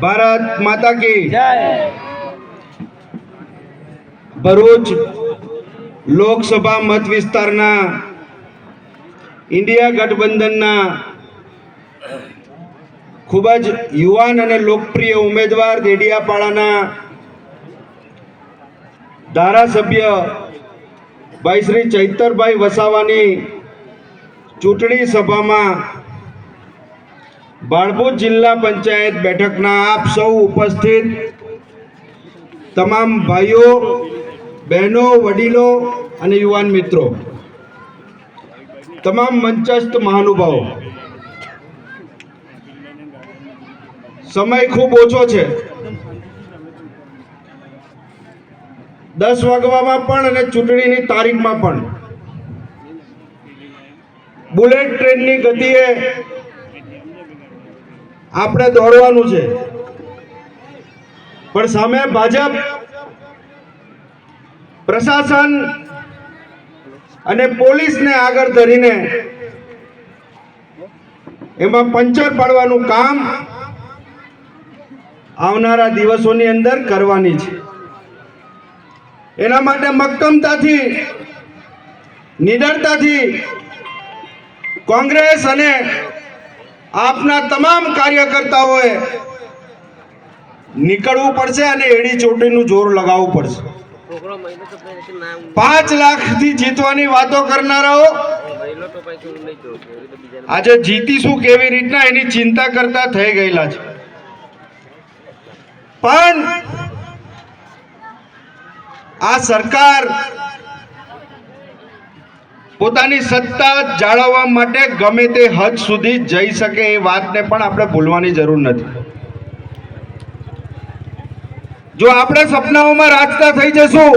ભારત માતા કી ભરૂચ લોકસભા મત વિસ્તારના ઇન્ડિયા ગઠબંધનના ખૂબ જ યુવાન અને લોકપ્રિય ઉમેદવાર દેડિયાપાડાના ધારાસભ્ય ભાઈ શ્રી ચૈતરભાઈ વસાવાની ચૂંટણી સભામાં બાળભૂત જિલ્લા પંચાયત બેઠકના આપ સૌ ઉપસ્થિત તમામ ભાઈઓ બહેનો વડીલો અને યુવાન મિત્રો, તમામ મંચસ્થ મહાનુભાવો, સમય ખૂબ ઓછો છે. 10 વાગવામાં પણ અને ચૂંટણીની તારીખમાં પણ બુલેટ ટ્રેનની ગતિએ આપણે દોડવાનું છે, પણ સામે ભાજપ પ્રશાસન અને પોલીસને આગળ ધરીને એમાં પંચર પાડવાનું કામ આવનારા દિવસોની અંદર કરવાની છે. એના માટે મક્કમતાથી, નિડરતાથી કોંગ્રેસ અને આપના તમામ કાર્યકર્તાઓએ નીકળવું પડશે અને એડી ચોટીનું જોર લગાવવું પડશે. 5 લાખથી જીતવાની વાતો કરનારાઓ આજે જીતીશું કેવી રીતના એની ચિંતા કરતા થઈ ગયેલા છે. પણ આ સરકાર પોતાની સત્તા જાળવવા માટે ગમે તે હદ સુધી જઈ શકે એ વાતને પણ આપણે ભૂલવાની જરૂર નથી. જો આપણે સપનાઓમાં રાજતા થઈ જશું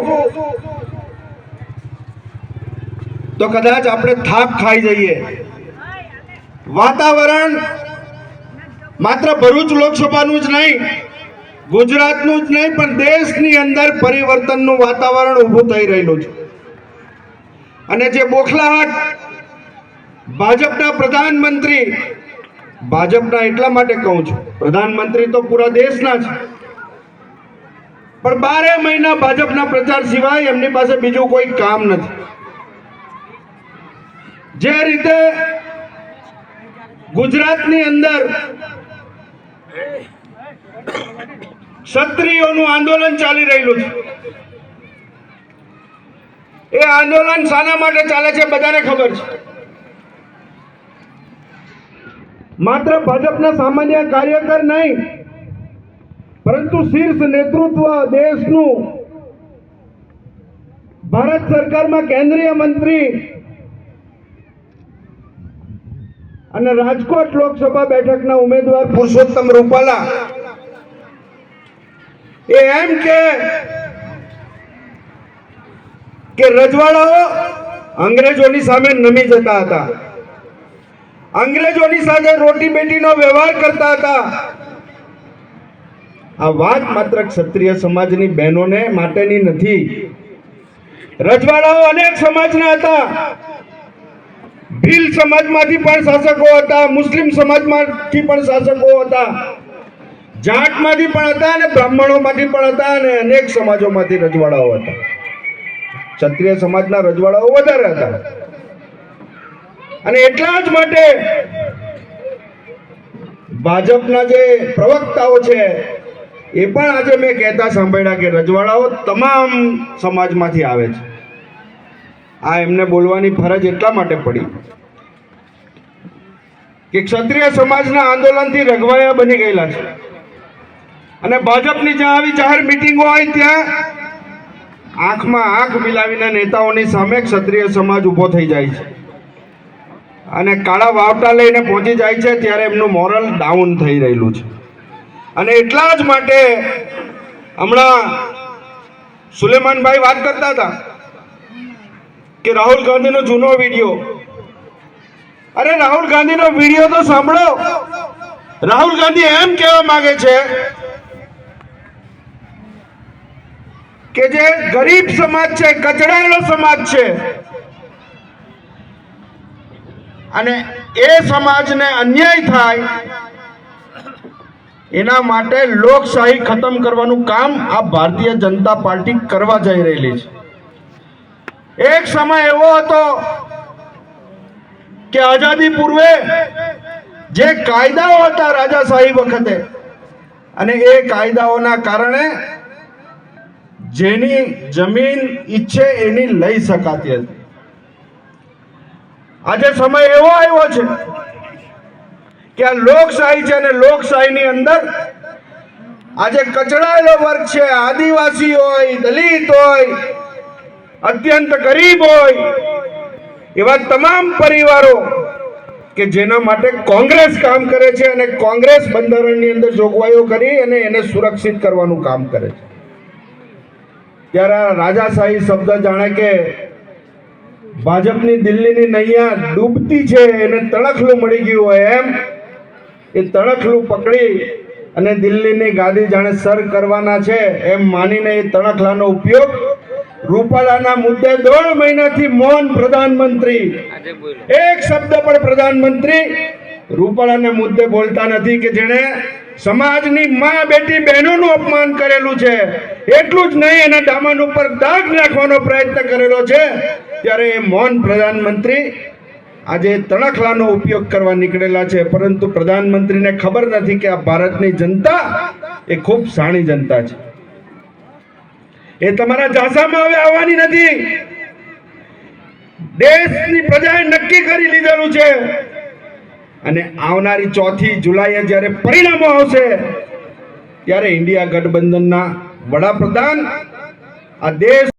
તો કદાચ આપણે થાક ખાઈ જઈએ. વાતાવરણ માત્ર ભરૂચ લોકસભાનું જ નહીં, ગુજરાતનું જ નહીં, પણ દેશની અંદર પરિવર્તનનું વાતાવરણ ઊભું થઈ રહેલું છે. અને જે બોખલાહટ ભાજપના પ્રધાનમંત્રી, ભાજપના એટલા માટે કહું છું, પ્રધાનમંત્રી તો પૂરા દેશના છે, પણ 12 મહિના ભાજપના પ્રચાર સિવાય એમની પાસે બીજું કોઈ કામ નથી. જે રીતે ગુજરાતની અંદર ક્ષત્રિયોનું આંદોલન ચાલી રહેલું છે, એ આંદોલન શાના માટે ચાલે છે બધાને ખબર છે. માત્ર ભાજપના સામાન્ય કાર્યકર નહીં, પરંતુ શીર્ષ નેતૃત્વ, દેશનું ભારત સરકારમાં કેન્દ્રીય મંત્રી અને રાજકોટ લોકસભા બેઠકના ઉમેદવાર પુરુષોત્તમ રૂપાલા એ એમ કે રજવાડાઓ અંગ્રેજોની સામે નમી જતા હતા, અંગ્રેજોની સાથે રોટી બેટીનો વ્યવહાર કરતા હતા. આ વાત માત્ર ક્ષત્રિય સમાજની બહેનોને માટેની નથી. રજવાડાઓ અનેક સમાજના હતા. ભીલ સમાજમાંથી પણ શાસકો હતા, મુસ્લિમ સમાજમાંથી પણ શાસકો હતા, જાટમાંથી પણ હતા અને બ્રાહ્મણોમાંથી પણ હતા, અને અનેક સમાજોમાંથી રજવાડાઓ હતા. ક્ષત્રિય સમાજના રજવાડાઓ વધારે હતા. અને એટલા જ માટે ભાજપના જે પ્રવક્તાઓ છે એ પણ આજે મેં કહેતા સાંભળ્યા કે રજવાડાઓ તમામ સમાજમાંથી આવે છે. આ એમને બોલવાની ફરજ એટલા માટે પડી કે ક્ષત્રિય સમાજના આંદોલનથી રઘવાયા બની ગયેલા છે. અને ભાજપની જ્યાં આવી જાહેર મિટિંગો હોય ત્યાં આંખમાં આંખ મિલાવીને નેતાઓની સામે ક્ષત્રિય સમાજ ઊભો થઈ જાય છે અને કાળા વાવટા લઈને પહોંચી જાય છે, ત્યારે એમનું મોરલ ડાઉન થઈ રહેલું છે. અને એટલા જ માટે હમણાં સુલેમાનભાઈ વાત કરતા હતા કે રાહુલ ગાંધીનો જૂનો વિડીયો. અરે રાહુલ ગાંધીનો વિડીયો તો સાંભળો. રાહુલ ગાંધી એમ કહેવા માંગે છે કે જે ગરીબ સમાજ છે, કચડાયેલો સમાજ છે, અને એ સમાજને અન્યાય થાય એના માટે લોકશાહી ખતમ કરવાનું કામ આ ભારતીય જનતા પાર્ટી કરવા જઈ રહેલી છે. એક સમય એવો હતો કે આઝાદી પૂર્વે જે કાયદાઓ હતા રાજાશાહી વખતે, અને એ કાયદાઓના કારણે જેની જમીન ઈચ્છે એની લઈ શકાતી હતી. આજે સમય એવો આવ્યો છે કે આ લોકશાહી છે, અને લોકશાહીની અંદર આજે કચડાયેલો વર્ગ છે, આદિવાસી હોય, દલિત હોય, અત્યંત ગરીબ હોય, એવા તમામ પરિવારો કે જેના માટે કોંગ્રેસ કામ કરે છે, અને કોંગ્રેસ બંધારણની અંદર જોગવાઈઓ કરી અને એને સુરક્ષિત કરવાનું કામ કરે છે. ત્યારે આ રાજાશાહી શબ્દ જાણે કે ભાજપની દિલ્હીની નૈયા ડૂબતી છે એને તણખલું મળી ગયું હોય એમ એ તણખલું પકડી અને દિલ્હીની ગાદી જાણે સર કરવાના છે એમ માનીને એ તણખલાનો ઉપયોગ રૂપાલાના મુદ્દે 1.5 મહિનાથી મૌન પ્રધાનમંત્રી, એક શબ્દ પણ પ્રધાનમંત્રી રૂપાલાના મુદ્દે બોલતા નથી કે જેણે સમાજની માં બેટી બહેનોનું અપમાન કરેલું છે. એટલું જ નહીં, એના દામન ઉપર દાગ નાખવાનો પ્રયત્ન કરેલો છે. ત્યારે એ મૌન પ્રધાનમંત્રી આજે તણખલાનો ઉપયોગ કરવા નીકળેલા છે. પરંતુ પ્રધાનમંત્રીને ખબર નથી કે આ ભારતની જનતા એ ખૂબ સાણી જનતા છે. એ તમારા ઝાંસામાં હવે આવવાની નથી. દેશની પ્રજાએ નક્કી કરી લીધેલું છે, અને આવનારી 4મી જુલાઈએ જ્યારે પરિણામો આવશે ત્યારે ઇન્ડિયા ગઠબંધનના વડાપ્રધાન આ દેશ